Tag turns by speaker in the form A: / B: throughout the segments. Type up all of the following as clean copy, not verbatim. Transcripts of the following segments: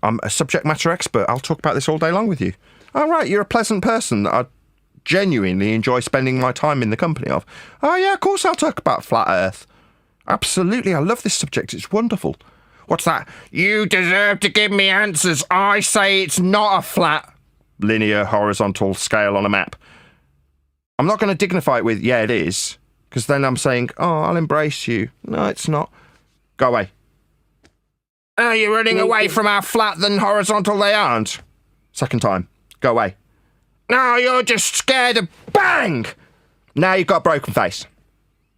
A: I'm a subject matter expert. I'll talk about this all day long with you. Oh, right, you're a pleasant person that I genuinely enjoy spending my time in the company of. Oh, yeah, of course I'll talk about flat Earth. Absolutely, I love this subject. It's wonderful. What's that? You deserve to give me answers. I say it's not a flat, linear, horizontal scale on a map. I'm not going to dignify it with, yeah, it is, because then I'm saying, oh, I'll embrace you. No, it's not. Go away. Oh, you're running away from how flat and horizontal they aren't. Second time. Go away. No, you're just scared of bang! Now you've got a broken face.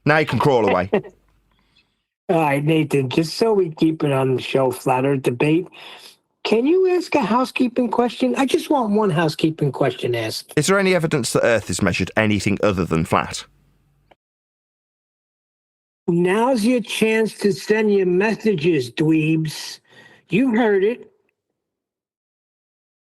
A: Now you can crawl away.
B: All right, Nathan, just so we keep it on the show, Flat Earth Debate, can you ask a housekeeping question? I just want one housekeeping question asked.
A: Is there any evidence that Earth is measured anything other than flat?
B: Now's your chance to send your messages, dweebs. You heard it.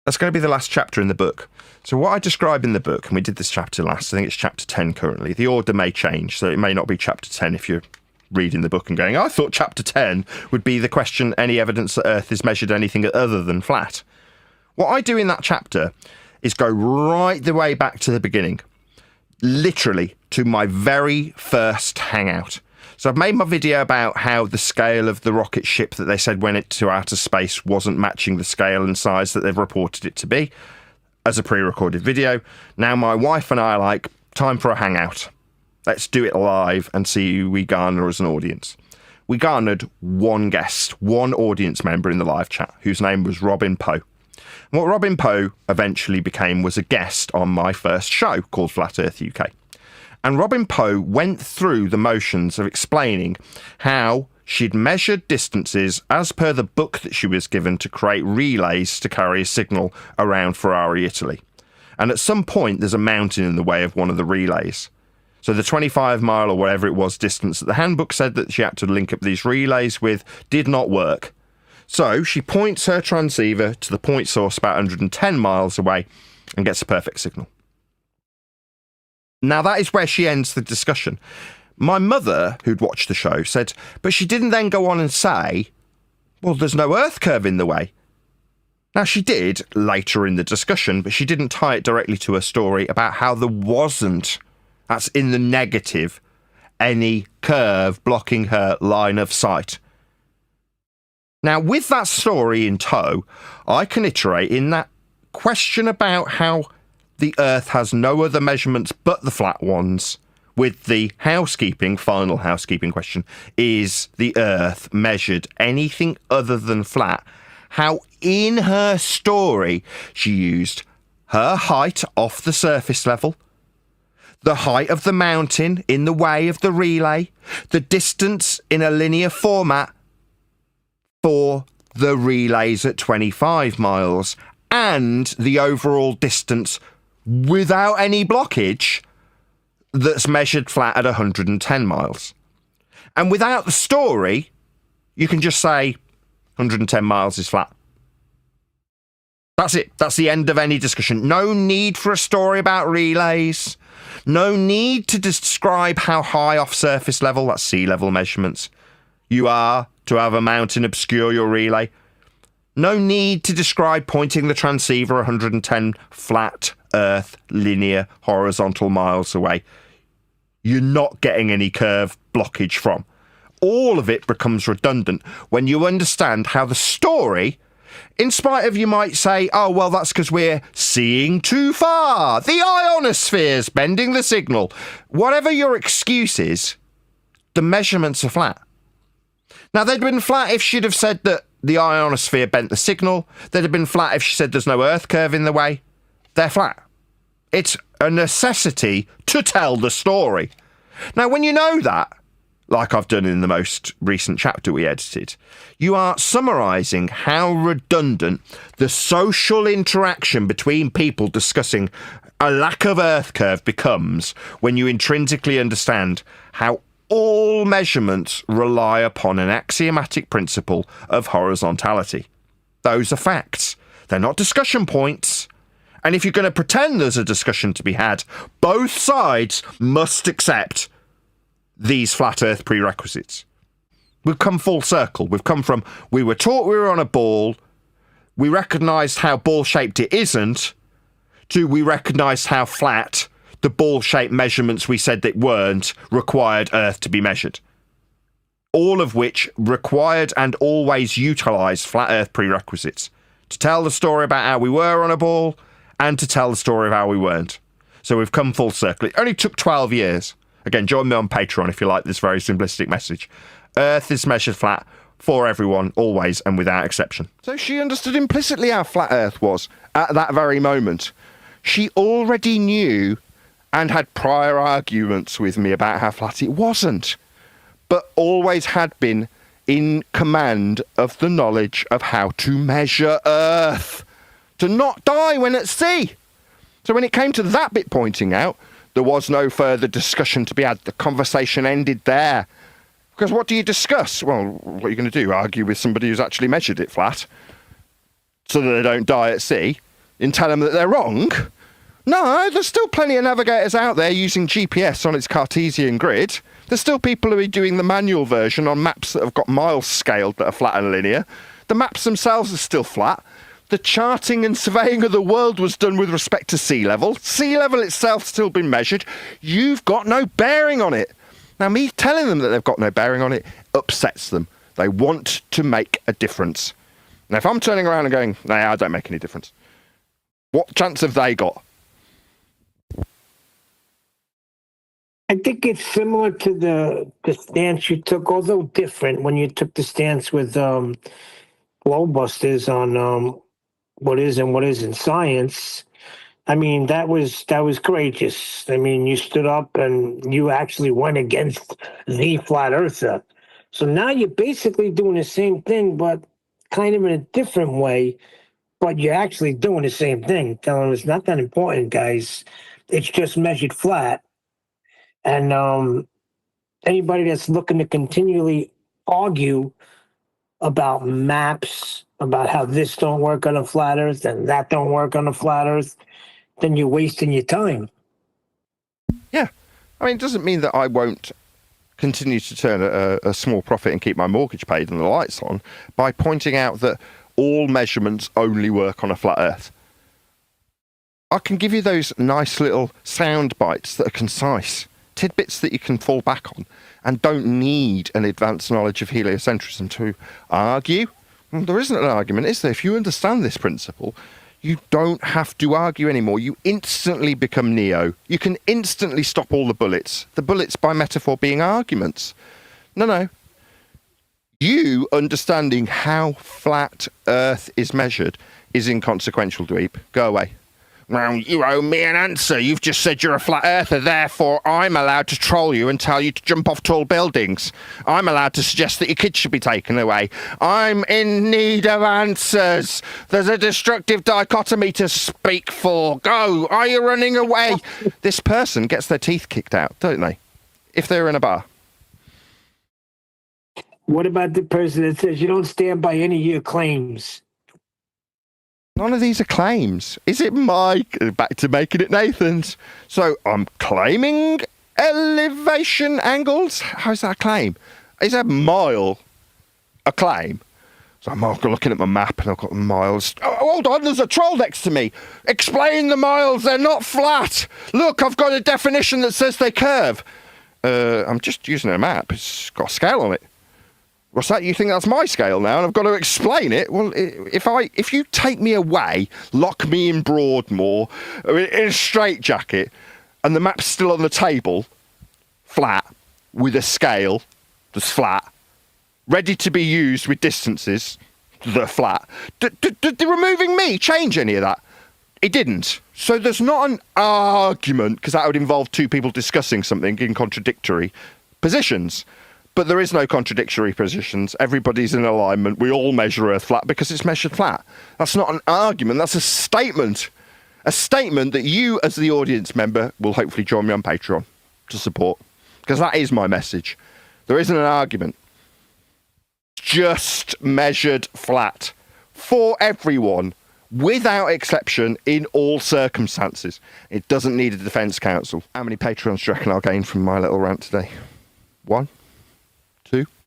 A: That's going to be the last chapter in the book. So what I describe in the book, and we did this chapter last, I think it's chapter 10 currently. The order may change, so it may not be chapter 10 if you're reading the book and going, I thought chapter 10 would be the question, any evidence that Earth is measured anything other than flat. What I do in that chapter is go right the way back to the beginning, literally to my very first hangout. So I've made my video about how the scale of the rocket ship that they said went into outer space wasn't matching the scale and size that they've reported it to be as a pre-recorded video. Now my wife and I are like, time for a hangout. Let's do it live and see who we garner as an audience. We garnered one guest, one audience member in the live chat, whose name was Robin Poe. And what Robin Poe eventually became was a guest on my first show called Flat Earth UK. And Robin Poe went through the motions of explaining how she'd measured distances as per the book that she was given to create relays to carry a signal around Ferrari, Italy. And at some point, there's a mountain in the way of one of the relays. So the 25 mile or whatever it was distance that the handbook said that she had to link up these relays with did not work. So she points her transceiver to the point source about 110 miles away and gets a perfect signal. Now that is where she ends the discussion. My mother, who'd watched the show, said, but she didn't then go on and say, well, there's no Earth curve in the way. Now she did later in the discussion, but she didn't tie it directly to her story about how there wasn't, that's in the negative, any curve blocking her line of sight. Now, with that story in tow, I can iterate in that question about how the Earth has no other measurements but the flat ones, with the final housekeeping question, is the Earth measured anything other than flat? How in her story she used her height off the surface level, the height of the mountain in the way of the relay, the distance in a linear format for the relays at 25 miles, and the overall distance without any blockage that's measured flat at 110 miles. And without the story, you can just say 110 miles is flat. That's it. That's the end of any discussion. No need for a story about relays. No need to describe how high off surface level, that's sea level measurements, you are to have a mountain obscure your relay. No need to describe pointing the transceiver 110 flat Earth linear horizontal miles away. You're not getting any curve blockage from. All of it becomes redundant when you understand how the story, in spite of you might say, oh, well, that's because we're seeing too far. The ionosphere's bending the signal. Whatever your excuse is, the measurements are flat. Now, they'd been flat if she'd have said that the ionosphere bent the signal. They'd have been flat if she said there's no Earth curve in the way. They're flat. It's a necessity to tell the story. Now, when you know that, like I've done in the most recent chapter we edited, you are summarising how redundant the social interaction between people discussing a lack of Earth curve becomes when you intrinsically understand how all measurements rely upon an axiomatic principle of horizontality. Those are facts. They're not discussion points. And if you're going to pretend there's a discussion to be had, both sides must accept these flat Earth prerequisites. We've come full circle. We've come from, we were taught we were on a ball, we recognised how ball-shaped it isn't, to we recognised how flat the ball-shaped measurements we said that weren't required Earth to be measured. All of which required and always utilised flat Earth prerequisites to tell the story about how we were on a ball and to tell the story of how we weren't. So we've come full circle. It only took 12 years. Again, join me on Patreon if you like this very simplistic message. Earth is measured flat for everyone, always and without exception. So she understood implicitly how flat Earth was at that very moment. She already knew and had prior arguments with me about how flat it wasn't, but always had been in command of the knowledge of how to measure Earth, to not die when at sea. So when it came to that bit pointing out, there was no further discussion to be had. The conversation ended there. Because what do you discuss? Well, what are you going to do? Argue with somebody who's actually measured it flat so that they don't die at sea and tell them that they're wrong? No, there's still plenty of navigators out there using GPS on its Cartesian grid. There's still people who are doing the manual version on maps that have got miles scaled that are flat and linear. The maps themselves are still flat. The charting and surveying of the world was done with respect to sea level. Sea level itself still been measured. You've got no bearing on it. Now, me telling them that they've got no bearing on it upsets them. They want to make a difference. Now, if I'm turning around and going, nah, I don't make any difference, what chance have they got?
B: I think it's similar to the stance you took, although different, when you took the stance with Globebusters on what is and what isn't science. I mean, that was courageous. I mean, you stood up and you actually went against the flat earther. So now you're basically doing the same thing, but kind of in a different way. But you're actually doing the same thing, telling them it's not that important, guys. It's just measured flat. And anybody that's looking to continually argue about maps, about how this don't work on a flat earth and that don't work on a flat earth, then you're wasting your time.
A: Yeah. I mean, it doesn't mean that I won't continue to turn a small profit and keep my mortgage paid and the lights on by pointing out that all measurements only work on a flat earth. I can give you those nice little sound bites that are concise, tidbits that you can fall back on and don't need an advanced knowledge of heliocentrism to argue. Well, there isn't an argument, is there? If you understand this principle, you don't have to argue anymore. You instantly become Neo. You can instantly stop all the bullets. The bullets, by metaphor, being arguments. No. You understanding how flat Earth is measured is inconsequential, Dweeb. Go away. Well, you owe me an answer. You've just said you're a flat earther, therefore I'm allowed to troll you and tell you to jump off tall buildings. I'm allowed to suggest that your kids should be taken away. I'm in need of answers. There's a destructive dichotomy to speak for. Go. Are you running away? This person gets their teeth kicked out, don't they? If they're in a bar.
B: What about the person that says you don't stand by any of your claims?
A: None of these are claims. Is it back to making it Nathan's? So I'm claiming elevation angles? How's that a claim? Is a mile a claim? So I'm looking at my map and I've got the miles. Oh, hold on, there's a troll next to me. Explain the miles, they're not flat. Look, I've got a definition that says they curve. I'm just using a map. It's got a scale on it. What's that? You think that's my scale now and I've got to explain it? Well, if you take me away, lock me in Broadmoor, in a straitjacket, and the map's still on the table, flat, with a scale that's flat, ready to be used with distances that are flat, did removing me change any of that? It didn't. So there's not an argument, because that would involve two people discussing something in contradictory positions. But there is no contradictory positions. Everybody's in alignment. We all measure Earth flat because it's measured flat. That's not an argument. That's a statement. A statement that you, as the audience member, will hopefully join me on Patreon to support. Because that is my message. There isn't an argument. Just measured flat. For everyone. Without exception, in all circumstances. It doesn't need a defence counsel. How many Patreons do you reckon I'll gain from my little rant today? 1? 2?